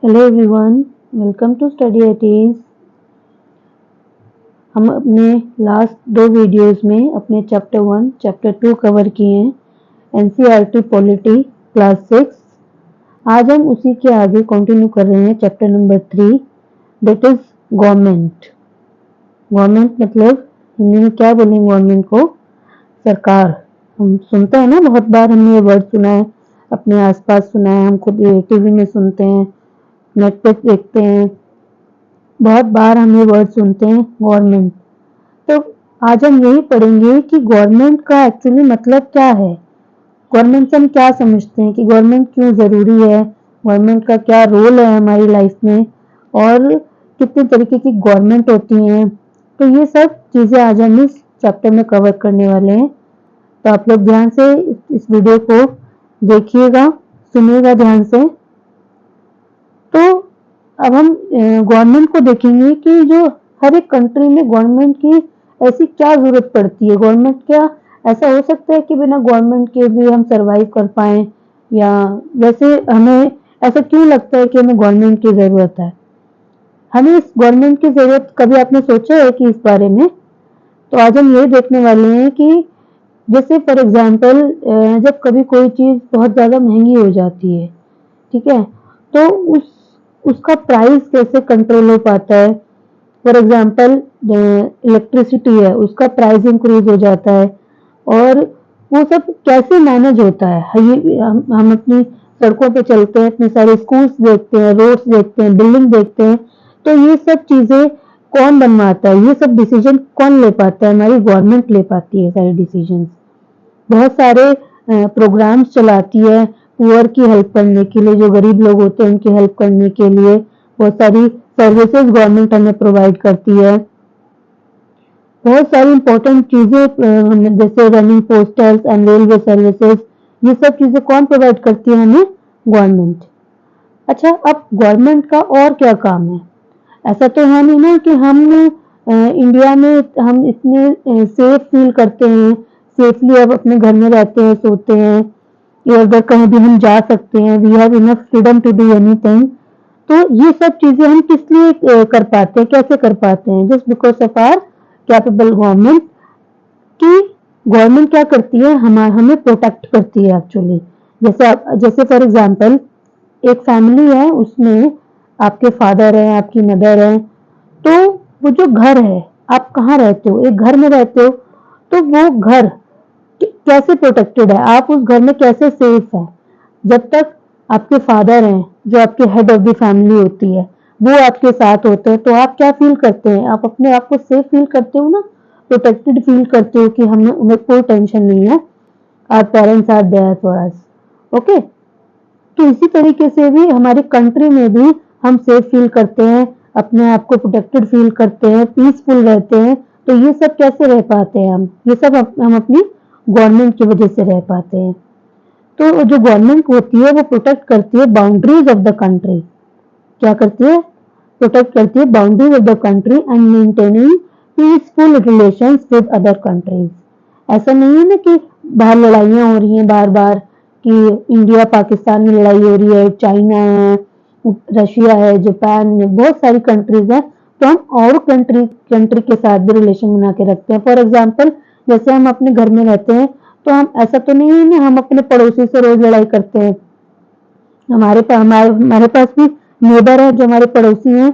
Hello everyone, welcome to study eighties. हम अपने last 2 videos में अपने चैप्टर 1, चैप्टर 2 कवर किए हैं। NCERT polity class 6। आज हम उसी के आगे कंटिन्यू कर रहे हैं chapter number 3, that is government. Government मतलब हिंदी में क्या बोलेंगे गवर्नमेंट को? सरकार। हम सुनते हैं ना, बहुत बार हमने ये वर्ड सुना है, अपने आसपास सुना है, हम खुद टीवी में सुनते हैं, नेट पे देखते हैं, बहुत बार हम ये वर्ड सुनते हैं गवर्नमेंट। तो आज हम यही पढ़ेंगे कि गवर्नमेंट का एक्चुअली मतलब क्या है, गवर्नमेंट से हम क्या समझते हैं कि गवर्नमेंट क्यों ज़रूरी है, गवर्नमेंट का क्या रोल है हमारी लाइफ में, और कितने तरीके की गवर्नमेंट होती हैं। तो ये सब चीज़ें आज हम इस चैप्टर में कवर करने वाले हैं। तो आप लोग ध्यान से इस वीडियो को देखिएगा, सुनिएगा ध्यान से। तो अब हम गवर्नमेंट को देखेंगे कि जो हर एक कंट्री में गवर्नमेंट की ऐसी क्या जरूरत पड़ती है। गवर्नमेंट क्या ऐसा हो सकता है कि बिना गवर्नमेंट के भी हम सरवाइव कर पाए, या वैसे हमें ऐसा क्यों लगता है कि हमें गवर्नमेंट की जरूरत है? हमें इस गवर्नमेंट की जरूरत कभी आपने सोचा है कि इस बारे में? तो आज हम ये देखने वाले हैं कि जैसे फॉर एग्जाम्पल जब कभी कोई चीज़ बहुत ज़्यादा महंगी हो जाती है, ठीक है, तो उसका प्राइस कैसे कंट्रोल हो पाता है। फॉर एग्जाम्पल इलेक्ट्रिसिटी है, उसका प्राइस इंक्रीज हो जाता है, और वो सब कैसे मैनेज होता है। हम अपनी सड़कों पे चलते हैं, इतने सारे स्कूल्स देखते हैं, रोड्स देखते हैं, बिल्डिंग देखते हैं, तो ये सब चीजें कौन बनवाता है, ये सब डिसीजन कौन ले पाता है? हमारी गवर्नमेंट ले पाती है सारे डिसीजन। बहुत सारे प्रोग्राम्स चलाती है पुअर की हेल्प करने के लिए, जो गरीब लोग होते हैं उनकी हेल्प करने के लिए बहुत सारी सर्विसेज गवर्नमेंट हमें प्रोवाइड करती है। बहुत सारी इंपॉर्टेंट चीजें जैसे running posters and railway services, ये सब चीजें कौन प्रोवाइड करती है? हमें गवर्नमेंट। अच्छा, अब गवर्नमेंट का और क्या काम है? ऐसा तो है नहीं ना कि हम इंडिया में हम इतने सेफ फील करते हैं, सेफली अब अपने घर में रहते हैं, सोते हैं, या अगर कहीं भी हम जा सकते हैं, we have enough freedom to do anything. तो ये सब चीजें हम किस लिए कर पाते हैं, कैसे कर पाते हैं? Just because of our capable government. कि गवर्नमेंट क्या करती है, हमें प्रोटेक्ट करती है एक्चुअली। जैसे फॉर एग्जांपल एक फैमिली है, उसमें आपके फादर है, आपकी मदर है, तो वो जो घर है, आप कहाँ रहते हो, एक घर में रहते हो, तो वो घर कैसे प्रोटेक्टेड है, आप उस घर में कैसे सेफ है? जब तक आपके फादर हैं, जो आपके हेड ऑफ द फैमिली होती है, वो आपके साथ होते हैं, तो आप क्या फील करते हैं? आप अपने आप को सेफ फील करते हो ना, प्रोटेक्टेड फील करते हो कि हमें कोई टेंशन नहीं है, our parents are there for us. Okay, तो इसी तरीके से भी हमारी कंट्री में भी हम सेफ फील करते हैं, अपने आप को प्रोटेक्टेड फील करते हैं, पीसफुल रहते हैं। तो ये सब कैसे रह पाते हैं हम? ये सब हम अपनी गवर्नमेंट की वजह से रह पाते हैं। तो जो गवर्नमेंट होती है वो प्रोटेक्ट करती है बाउंड्रीज ऑफ द कंट्री। क्या करती है? प्रोटेक्ट करती है boundaries of the country and maintaining peaceful relations with other countries. ऐसा नहीं है ना कि बाहर लड़ाइयाँ हो रही हैं बार बार, कि इंडिया पाकिस्तान में लड़ाई हो रही है, चाइना है, रशिया है, जापान है, बहुत सारी कंट्रीज हैं, तो हम और कंट्री के साथ भी रिलेशन बना के रखते हैं। फॉर एग्जाम्पल जैसे हम अपने घर में रहते हैं, तो हम ऐसा तो नहीं है ना हम अपने पड़ोसी से रोज लड़ाई करते हैं। हमारे पास भी नेबर है जो हमारे पड़ोसी हैं,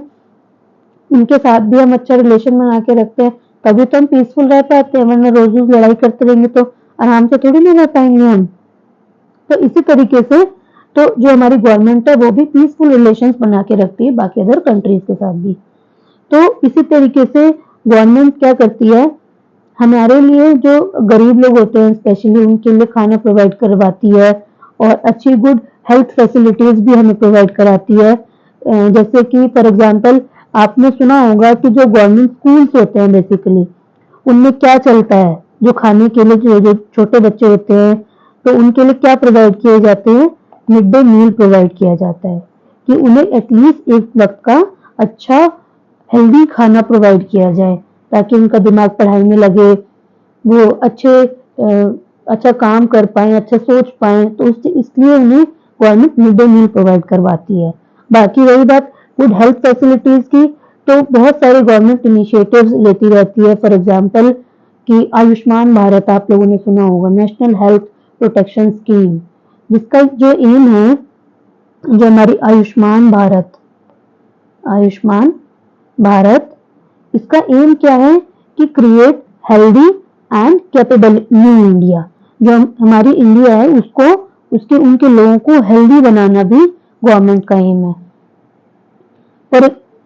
उनके साथ भी हम अच्छा रिलेशन बना के रखते हैं, तभी तो हम पीसफुल रह पाते हैं, वरना रोज रोज लड़ाई करते रहेंगे तो आराम से थोड़ी ना रह पाएंगे हम। तो इसी तरीके से तो जो हमारी गवर्नमेंट है वो भी पीसफुल रिलेशंस बना के रखती है बाकी अदर कंट्रीज के साथ भी। तो इसी तरीके से गवर्नमेंट क्या करती है, हमारे लिए जो गरीब लोग होते हैं स्पेशली उनके लिए खाना प्रोवाइड करवाती है, और अच्छी गुड हेल्थ फैसिलिटीज भी हमें प्रोवाइड कराती है। जैसे कि फॉर एग्जांपल आपने सुना होगा कि जो गवर्नमेंट स्कूल्स होते हैं बेसिकली उनमें क्या चलता है, जो खाने के लिए जो छोटे बच्चे होते हैं तो उनके लिए क्या प्रोवाइड किए जाते हैं? मिड डे मील प्रोवाइड किया जाता है कि उन्हें एटलीस्ट एक वक्त का अच्छा हेल्दी खाना प्रोवाइड किया जाए, ताकि उनका दिमाग पढ़ाई में लगे, वो अच्छा काम कर पाए, अच्छा सोच पाए। तो इसलिए उन्हें government mid day meal provide करवाती है। बाकी रही बात गुड हेल्थ फैसिलिटीज की, तो बहुत सारे गवर्नमेंट इनिशिएटिव्स लेती रहती है। फॉर एग्जांपल कि आयुष्मान भारत आप लोगों ने सुना होगा, नेशनल हेल्थ प्रोटेक्शन स्कीम, जिसका जो एम है, जो हमारी आयुष्मान भारत, इसका एम क्या है कि create healthy and capable new India. जो हमारी इंडिया है उसको, उसके उनके लोगों को हेल्दी बनाना भी गवर्नमेंट का एम है।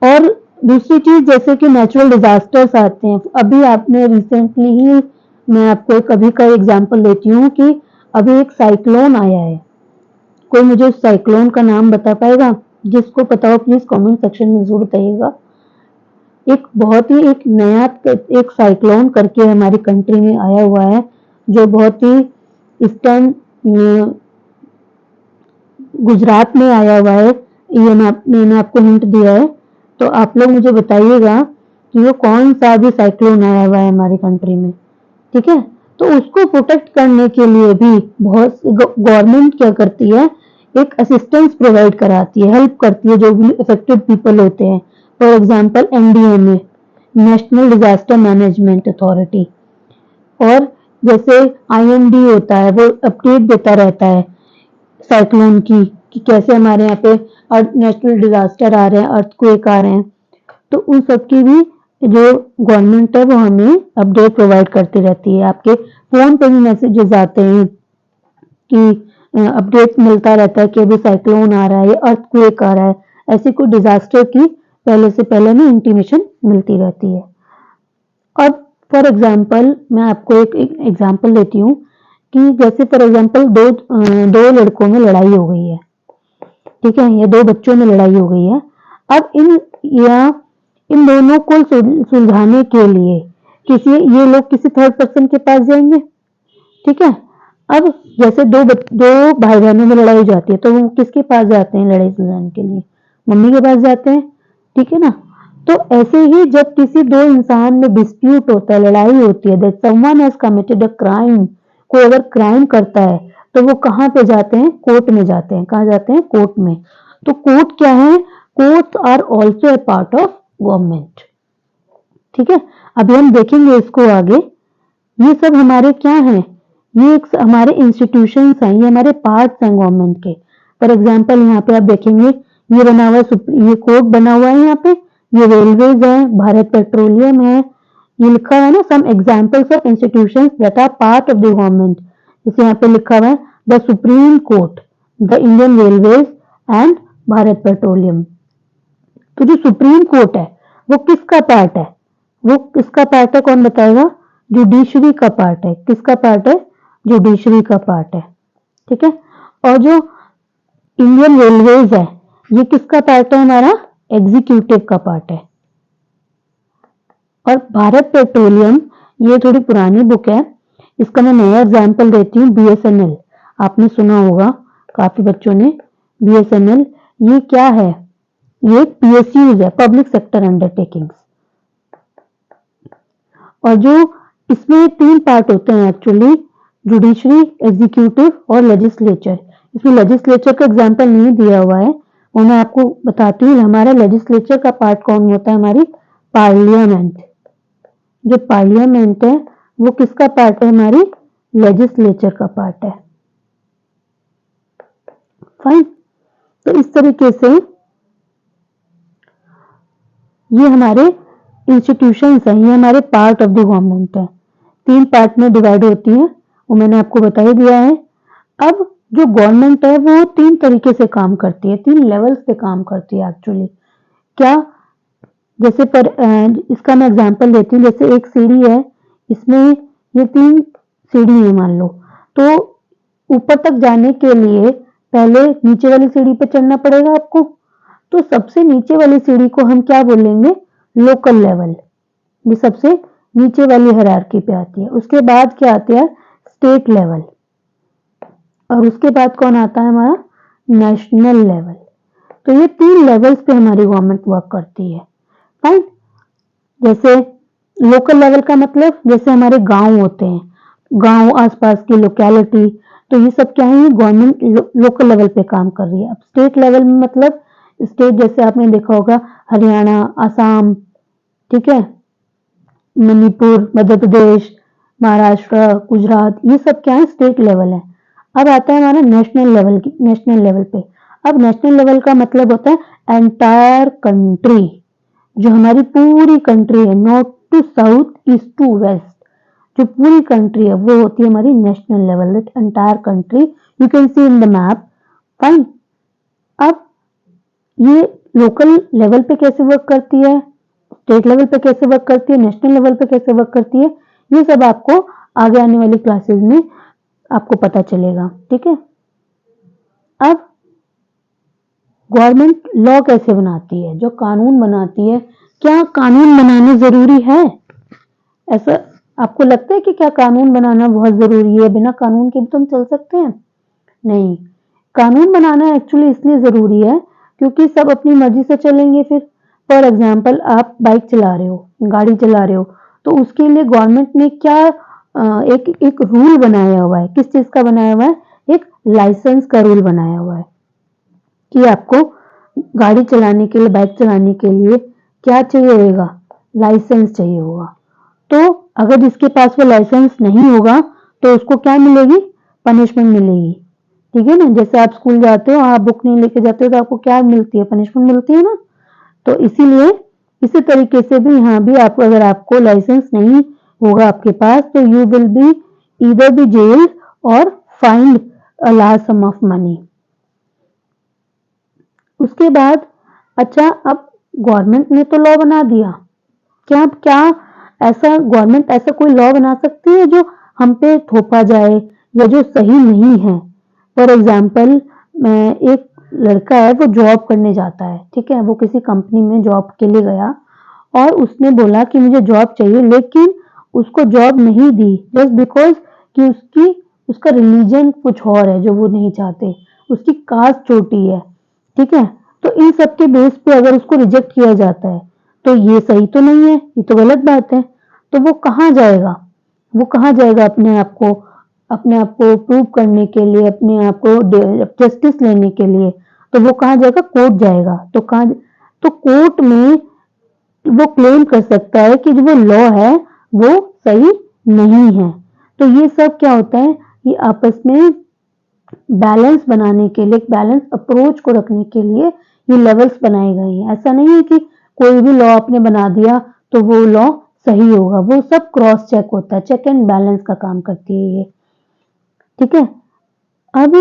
और दूसरी चीज जैसे कि नेचुरल डिजास्टर्स आते हैं, अभी आपने रिसेंटली ही, मैं आपको एक अभी का एग्जांपल देती हूँ कि अभी एक साइक्लोन आया है। कोई मुझे उस साइक्लोन का नाम बता पाएगा? जिसको पता हो प्लीज कमेंट सेक्शन में जरूर बताइएगा। एक बहुत ही एक नया एक साइक्लोन करके हमारी कंट्री में आया हुआ है, जो बहुत ही इस टाइम गुजरात में आया हुआ है। ये मैंने आपको हिंट दिया है, तो आप लोग मुझे बताइएगा कि वो कौन सा भी साइक्लोन आया हुआ है हमारी कंट्री में, ठीक है? तो उसको प्रोटेक्ट करने के लिए भी बहुत गवर्नमेंट क्या करती है, एक असिस्टेंस प्रोवाइड कराती है, हेल्प करती है जो भी अफेक्टेड पीपल होते हैं। For example NDMA, national disaster management authority, और जैसे आईएमडी होता है, वो अपडेट देता रहता है साइक्लोन की कि कैसे हमारे यहाँ पे नेचुरल डिजास्टर आ रहे हैं, अर्थक्वेक आ रहे हैं। तो उन सब की भी जो गवर्नमेंट है वो हमें अपडेट प्रोवाइड करती रहती है। आपके फोन पे भी मैसेजेस आते हैं कि अपडेट मिलता रहता है कि अभी साइक्लोन आ रहा है या अर्थक्वेक आ रहा है, ऐसी कोई डिजास्टर की पहले से पहले में इंटीमेशन मिलती रहती है। अब फॉर एग्जांपल मैं आपको एक एग्जांपल देती हूँ कि जैसे फॉर एग्जांपल दो लड़कों में लड़ाई हो गई है, ठीक है, या दो बच्चों में लड़ाई हो गई है। अब इन दोनों को सुलझाने के लिए ये लोग किसी थर्ड पर्सन के पास जाएंगे, ठीक है? अब जैसे दो भाई बहनों में लड़ाई हो जाती है, तो वो किसके पास जाते हैं लड़ाई सुलझाने के लिए? मम्मी के पास जाते हैं, ठीक है ना? तो ऐसे ही जब किसी दो इंसान में डिस्प्यूट होता है, लड़ाई होती है, that someone has committed a crime, कोई अगर क्राइम करता है तो वो कहाँ पे जाते हैं? कोर्ट में जाते हैं। कहाँ जाते हैं? कोर्ट में। तो कोर्ट क्या है? Courts are also a part of government, ठीक है? अभी हम देखेंगे इसको आगे। ये सब हमारे क्या हैं? ये एक हमारे इंस्टीट्यूशंस हैं, ये हमारे पार्ट्स हैं गवर्नमेंट के। फॉर एग्जांपल यहाँ पे आप देखेंगे ये बना हुआ है, ये कोर्ट बना हुआ है यहाँ पे, ये रेलवेज है, भारत पेट्रोलियम है, ये लिखा है ना some examples of institutions that are part of the government. जैसे यहाँ पे लिखा हुआ है the Supreme Court, the Indian Railways and Bharat Petroleum. तो जो सुप्रीम कोर्ट है वो किसका पार्ट है? वो किसका पार्ट है? कौन बताएगा? जुडिशरी का पार्ट है। किसका पार्ट है? जुडिशरी का पार्ट है, ठीक है? और जो इंडियन रेलवेज है ये किसका पार्ट है? हमारा एग्जीक्यूटिव का पार्ट है। और भारत पेट्रोलियम ये थोड़ी पुरानी बुक है, इसका मैं नया एग्जाम्पल देती हूँ। बीएसएनएल आपने सुना होगा काफी बच्चों ने। बीएसएनएल ये क्या है? ये पीएसयूज है, पब्लिक सेक्टर अंडरटेकिंग्स। और जो इसमें तीन पार्ट होते हैं एक्चुअली, जुडिशरी, एग्जीक्यूटिव और लेजिस्लेचर। इसमें लेजिस्लेचर का एग्जांपल नहीं दिया हुआ है, और मैं आपको बताती हूँ हमारा लेजिस्लेचर का पार्ट कौन होता है? हमारी पार्लियामेंट। जो पार्लियामेंट है वो किसका पार्ट है? हमारी लेजिस्लेचर का पार्ट है। फाइन। तो इस तरीके से ये हमारे इंस्टीट्यूशंस हैं, ये हमारे पार्ट ऑफ द गवर्नमेंट है। तीन पार्ट में डिवाइड होती है, वो मैंने आपको बता ही दिया है। अब जो गवर्नमेंट है वो तीन तरीके से काम करती है, तीन लेवल्स पे काम करती है एक्चुअली। क्या? जैसे पर इसका मैं एग्जांपल देती हूँ। जैसे एक सीढ़ी है, इसमें ये तीन सीढ़ी है मान लो, तो ऊपर तक जाने के लिए पहले नीचे वाली सीढ़ी पे चढ़ना पड़ेगा आपको। तो सबसे नीचे वाली सीढ़ी को हम क्या बोलेंगे? Local level. ये सबसे नीचे वाली हायरार्की पे आती है। उसके बाद क्या आती है? State level. और उसके बाद कौन आता है? हमारा नेशनल लेवल। तो ये तीन लेवल्स पे हमारी गवर्नमेंट वर्क करती है। फाइन। जैसे लोकल लेवल का मतलब जैसे हमारे गांव होते हैं, गांव आसपास की लोकेलिटी, तो ये सब क्या है? गवर्नमेंट लोकल लेवल पे काम कर रही है। अब स्टेट लेवल में मतलब स्टेट जैसे आपने देखा होगा हरियाणा, असम, ठीक है, मणिपुर, मध्य प्रदेश, महाराष्ट्र, गुजरात, ये सब क्या है, स्टेट लेवल है। अब आता है हमारा नेशनल लेवल पे। अब नेशनल लेवल का मतलब होता है एंटायर कंट्री, जो हमारी पूरी कंट्री है, north to south, east to west, जो पूरी कंट्री है वो होती है हमारी national level, that entire country you can see in the map, fine. अब ये लोकल लेवल पे कैसे वर्क करती है, स्टेट लेवल पे कैसे वर्क करती है, नेशनल लेवल पे कैसे वर्क करती है, ये सब आपको आगे आने वाली क्लासेस में आपको पता चलेगा, ठीक है। अब गवर्नमेंट लॉ कैसे बनाती है, जो कानून बनाती है, क्या कानून बनाना जरूरी है? ऐसा आपको लगता है कि क्या कानून बनाना बहुत जरूरी है, बिना कानून के भी तुम चल सकते हैं? नहीं, कानून बनाना एक्चुअली इसलिए जरूरी है क्योंकि सब अपनी मर्जी से चलेंगे फिर। फॉर एग्जाम्पल आप बाइक चला रहे हो, गाड़ी चला रहे हो, तो उसके लिए गवर्नमेंट ने क्या एक रूल बनाया हुआ है, किस चीज का बनाया हुआ है, एक लाइसेंस का रूल बनाया हुआ है कि आपको गाड़ी चलाने के लिए, बाइक चलाने के लिए क्या चाहिए होगा, लाइसेंस चाहिए होगा। तो अगर जिसके पास वो लाइसेंस नहीं होगा तो उसको क्या मिलेगी, पनिशमेंट मिलेगी, ठीक है ना। जैसे आप स्कूल जाते हो, आप बुक नहीं लेके जाते हो तो आपको क्या मिलती है, पनिशमेंट मिलती है ना। तो इसीलिए इसी तरीके से भी यहाँ भी आपको, अगर आपको लाइसेंस नहीं होगा आपके पास, तो you will be either be jailed और find a large sum of money. उसके बाद अच्छा, अब गवर्नमेंट ने तो लॉ बना दिया, क्या क्या ऐसा गवर्नमेंट ऐसा कोई लॉ बना सकती है जो हम पे थोपा जाए या जो सही नहीं है? फॉर एग्जाम्पल, एक लड़का है, वो जॉब करने जाता है, ठीक है, वो किसी कंपनी में जॉब के लिए गया और उसने बोला कि मुझे जॉब चाहिए, लेकिन उसको जॉब नहीं दी जस्ट बिकॉज कि उसका रिलीजन कुछ और है जो वो नहीं चाहते, उसकी कास्ट छोटी है, ठीक है। तो इन सब के बेस पे अगर उसको रिजेक्ट किया जाता है तो ये सही तो नहीं है, ये तो गलत बात है। तो वो कहाँ जाएगा, वो कहाँ जाएगा अपने आप को प्रूव करने के लिए, अपने आप को जस्टिस लेने के लिए? तो वो कहाँ जाएगा, कोर्ट जाएगा। तो कहाँ, तो कोर्ट में वो क्लेम कर सकता है कि जो वो लॉ है वो सही नहीं है। तो ये सब क्या होता है, ये आपस में बैलेंस बनाने के लिए, बैलेंस अप्रोच को रखने के लिए ये लेवल्स बनाए गए हैं। ऐसा नहीं है कि कोई भी लॉ आपने बना दिया तो वो लॉ सही होगा, वो सब क्रॉस चेक होता है, चेक एंड बैलेंस का काम करती है ये, ठीक है। अब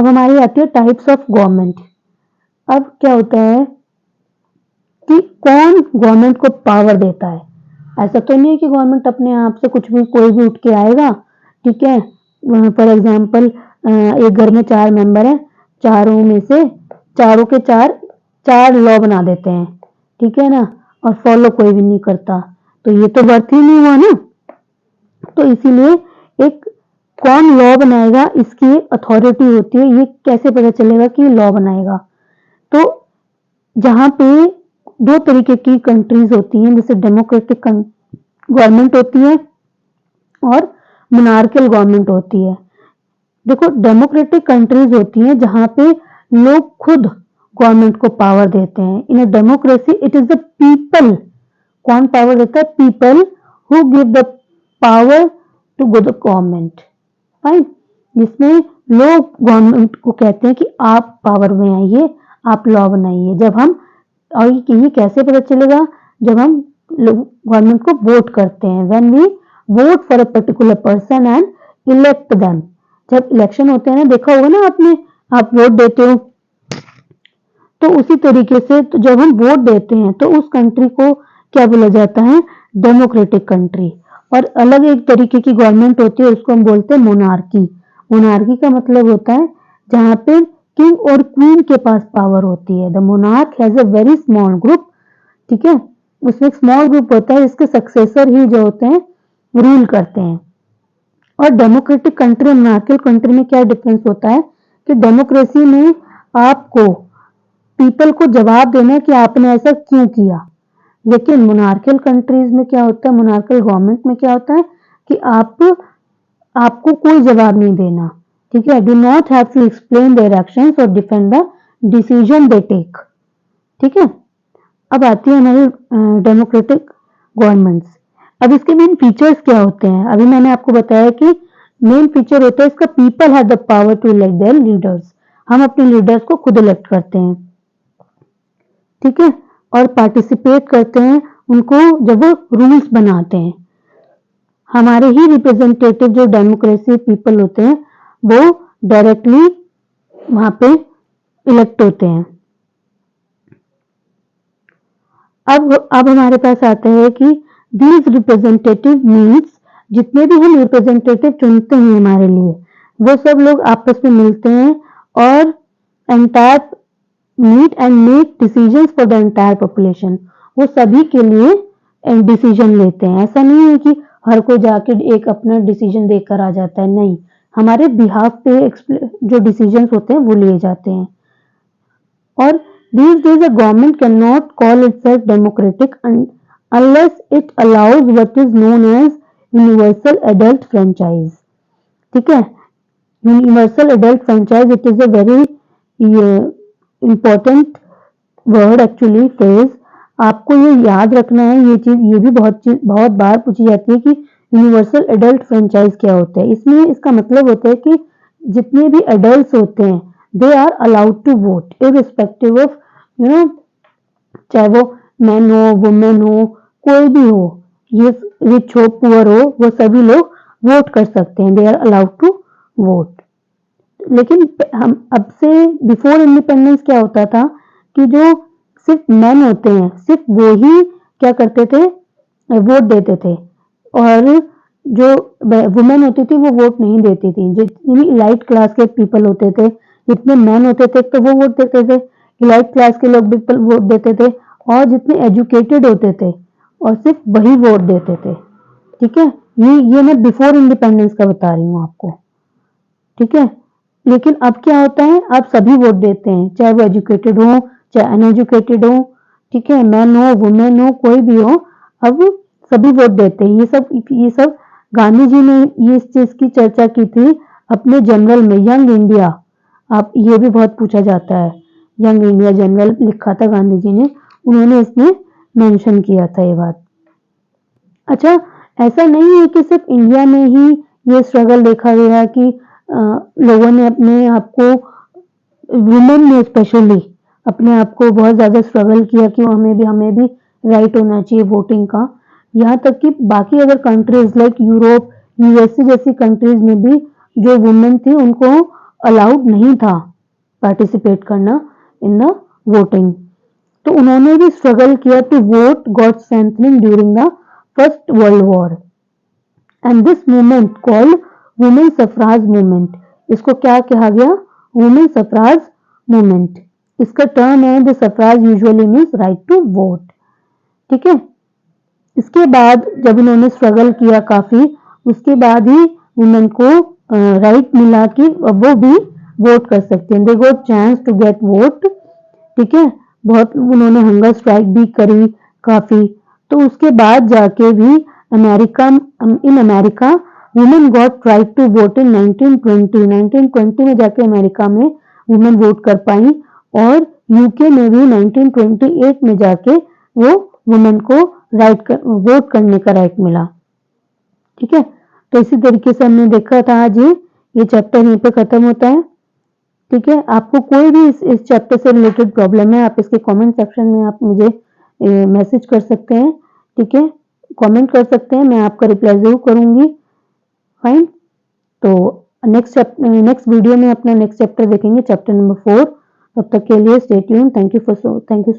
हमारी आती है टाइप्स ऑफ गवर्नमेंट। अब क्या होता है कि कौन गवर्नमेंट को पावर देता है? ऐसा तो नहीं है कि गवर्नमेंट अपने आप से कुछ भी, कोई भी उठ के आएगा, ठीक है। फॉर एग्जाम्पल, एक घर में 4 मेंबर हैं, चारों में से चारों के चार लॉ बना देते हैं, ठीक है ना, और फॉलो कोई भी नहीं करता, तो ये तो वर्थ ही नहीं हुआ ना। तो इसीलिए एक कौन लॉ बनाएगा, इसकी अथॉरिटी होती है, ये कैसे पता चलेगा कि लॉ बनाएगा? तो जहां पे 2 तरीके की कंट्रीज होती हैं, जैसे डेमोक्रेटिक गवर्नमेंट होती है और मोनार्कियल गवर्नमेंट होती है। देखो, डेमोक्रेटिक कंट्रीज होती हैं जहां पे लोग खुद गवर्नमेंट को पावर देते हैं। In a democracy it is the people, कौन पावर देता है, people who give the power to the government, fine. जिसमें लोग गवर्नमेंट को कहते हैं कि आप पावर में आइए, आप लॉ बनाइए। जब हम, और ये कैसे पता चलेगा, जब हम गवर्नमेंट को वोट करते हैं, when we vote for a particular person and elect them. जब इलेक्शन होते हैं ना, देखा होगा ना आपने, आप वोट देते हो, तो उसी तरीके से तो जब हम वोट देते हैं तो उस कंट्री को क्या बोला जाता है, डेमोक्रेटिक कंट्री। और अलग एक तरीके की गवर्नमेंट होती है, उसको हम बोलते हैं मोनार्की। मोनार्की का मतलब होता है जहां पे किंग और क्वीन के पास पावर होती है। The monarch has a very small group, ठीक है, उसमें एक स्मॉल ग्रुप होता है, इसके सक्सेसर ही जो होते हैं रूल करते हैं। और डेमोक्रेटिक कंट्री, मोनार्कियल कंट्री में क्या डिफरेंस होता है कि डेमोक्रेसी में आपको पीपल को जवाब देना है कि आपने ऐसा क्यों किया, लेकिन मोनार्कियल कंट्रीज में क्या होता है, मोनार्कियल गवर्नमेंट में क्या होता है कि आपको कोई जवाब नहीं देना, ठीक है, do not have to explain their actions और defend the decision they take. ठीक है, अब आती है हमारी डेमोक्रेटिक गवर्नमेंट्स। अब इसके मेन फीचर्स क्या होते हैं? अभी मैंने आपको बताया कि मेन फीचर होता है इसका, people have the power to elect their leaders. हम अपने लीडर्स को खुद इलेक्ट करते हैं, ठीक है, और पार्टिसिपेट करते हैं उनको जब वो रूल्स बनाते हैं। हमारे ही रिप्रेजेंटेटिव जो डेमोक्रेसी पीपल होते हैं वो डायरेक्टली वहां पे इलेक्ट होते हैं। अब हमारे पास आता है कि दीज रिप्रेजेंटेटिव मीन्स, जितने भी हम रिप्रेजेंटेटिव चुनते हैं हमारे लिए, वो सब लोग आपस में मिलते हैं और entire meet and make decisions for the entire population. वो सभी के लिए डिसीजन लेते हैं। ऐसा नहीं है कि हर कोई जाके एक अपना डिसीजन देकर आ जाता है, नहीं, हमारे बिहाफ पे जो डिसीजंस होते हैं वो लिए जाते हैं। और these days a government cannot call itself democratic unless it allows what is known as universal adult franchise। ठीक है, universal adult franchise, it is a very important word actually, phrase। आपको ये याद रखना है, ये चीज, ये भी बहुत बार पूछी जाती है कि यूनिवर्सल एडल्ट फ्रेंचाइज क्या होता है। इसमें इसका मतलब होता है कि जितने भी एडल्ट होते हैं they are allowed to vote irrespective of चाहे वो मैन हो, वुमेन हो, कोई भी हो, ये रिच हो, पुअर हो, वो सभी लोग वोट कर सकते हैं, they are allowed to vote. लेकिन हम अब से बिफोर इंडिपेंडेंस क्या होता था कि जो सिर्फ मैन होते हैं सिर्फ वो ही क्या करते थे, वोट देते थे, और जो वुमेन होती थी वो वोट नहीं देती थी। जितनी इलाइट क्लास के पीपल होते थे, जितने मैन होते थे तो वो वोट देते थे, इलाइट क्लास के लोग पीपल वोट देते थे, और जितने एजुकेटेड होते थे और सिर्फ वही वोट देते थे। ठीक है, ये मैं बिफोर इंडिपेंडेंस का बता रही हूँ आपको। ठीक है, लेकिन अब क्या होता है, अब सभी वोट देते हैं, चाहे वो एजुकेटेड हो चाहे अनएजुकेटेड हो, ठीक है, मैन हो वुमेन हो कोई भी हो, अब सभी वोट देते हैं। ये सब गांधी जी ने ये इस चीज की चर्चा की थी अपने जनरल में, यंग इंडिया। आप ये भी बहुत पूछा जाता है, यंग इंडिया जनरल लिखा था गांधी जी ने, उन्होंने इसमें मेंशन किया था ये बात। अच्छा, ऐसा नहीं है कि सिर्फ इंडिया में ही ये स्ट्रगल देखा गया कि लोगों ने अपने आप को, वुमेन ने स्पेशली अपने आप को बहुत ज्यादा स्ट्रगल किया कि हमें भी राइट होना चाहिए वोटिंग का। यहाँ तक कि बाकी other countries like Europe, USA जैसी कंट्रीज में भी जो वुमेन थी उनको अलाउड नहीं था पार्टिसिपेट करना इन द वोटिंग। तो उन्होंने भी स्ट्रगल किया to vote got strengthening during the first world war, and this movement called women suffrage movement. इसको क्या कहा गया, वुमेन सफराज मूवमेंट। इसका टर्म है the suffrage usually means right to vote. ठीक है, इसके बाद जब इन्होंने स्ट्रगल किया काफी, उसके बाद ही वुमेन को राइट मिला कि अब वो भी वोट कर सकते हैं, they got chance to get vote. ठीक है, बहुत उन्होंने हंगर स्ट्राइक भी करी काफी। तो उसके बाद जाके भी in America women got right to vote in 1920 में जाके अमेरिका में वुमेन वोट कर पाई, और यूके में भी 1928 में जाके वो वुमेन को वोट करने का राइट मिला। ठीक है, तो इसी तरीके से हमने देखा था आज ये चैप्टर यहीं पे खत्म होता है। ठीक है, आपको कोई भी इस चैप्टर से रिलेटेड प्रॉब्लम है, आप इसके कमेंट सेक्शन में आप मुझे मैसेज कर सकते हैं। ठीक है, कमेंट कर सकते हैं, मैं आपका रिप्लाई जरूर करूंगी। फाइन, तो नेक्स्ट वीडियो में अपना नेक्स्ट चैप्टर देखेंगे, चैप्टर नंबर 4। तब तक के लिए स्टे ट्यून। Thank you.